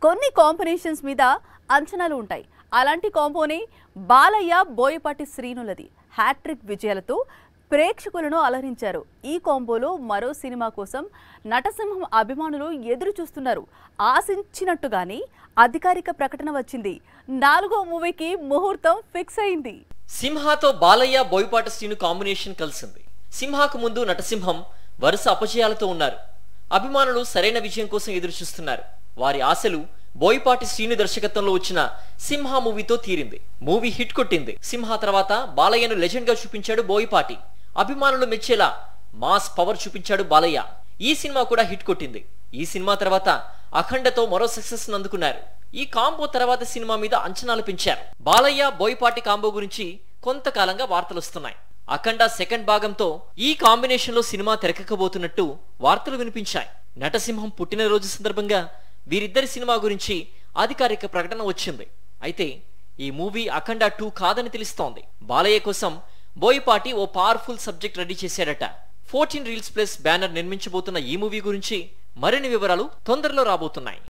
కొన్ని కాంబినేషన్స్ మీద అంచనాలు ఉంటాయి. అలాంటి కాంబోనే బాలయ్య బోయపాటి శ్రీనులది. హ్యాట్రిక్ విజయాలతో ప్రేక్షకులను అలరించారు. ఈ కాంబోలో మరో సినిమా కోసం నటసింహం అభిమానులు ఎదురు చూస్తున్నారు. ఆశించినట్టుగానే అధికారిక ప్రకటన వచ్చింది. 4వ మూవీకి ముహూర్తం ఫిక్స్ అయింది. సింహాతో బాలయ్య బోయపాటి శ్రీను కాంబినేషన్ కలిసింది. సింహాకు ముందు నటసింహం వరుస అపజయాలతో ఉన్నారు. అభిమానులు సరైన విజయం కోసం ఎదురు చూస్తున్నారు. వారి ఆశలు బోయపాటి శ్రీను దర్శకత్వంలో వచ్చిన సింహ మూవీతో తీరింది. మూవీ హిట్ కొట్టింది. సింహ తర్వాత బాలయ్యను లెజెండ్ గా చూపించాడు బోయపాటి. అభిమానులు మెచ్చేలా మాస్ పవర్ చూపించాడు బాలయ్య. ఈ సినిమా కూడా హిట్ కొట్టింది. ఈ సినిమా తర్వాత అఖండతో మరో సక్సెస్ అందుకున్నారు. ఈ కాంబో తర్వాత సినిమా మీద అంచనాలు పెంచారు. బాలయ్య బోయపాటి కాంబో గురించి కొంతకాలంగా వార్తలు వస్తున్నాయి. అఖండ సెకండ్ భాగంతో ఈ కాంబినేషన్ లో సినిమా తెరకెక్కబోతున్నట్టు వార్తలు వినిపించాయి. నటసింహం పుట్టినరోజు సందర్భంగా వీరిద్దరి సినిమా గురించి అధికారిక ప్రకటన వచ్చింది. అయితే ఈ మూవీ అఖండ 2 కాదని తెలుస్తోంది. బాలయ్య కోసం బోయపాటి ఓ పవర్ఫుల్ సబ్జెక్ట్ రెడీ చేశాడట. 14 Reels Plus బ్యానర్ నిర్మించబోతున్న ఈ మూవీ గురించి మరిన్ని వివరాలు తొందరలో రాబోతున్నాయి.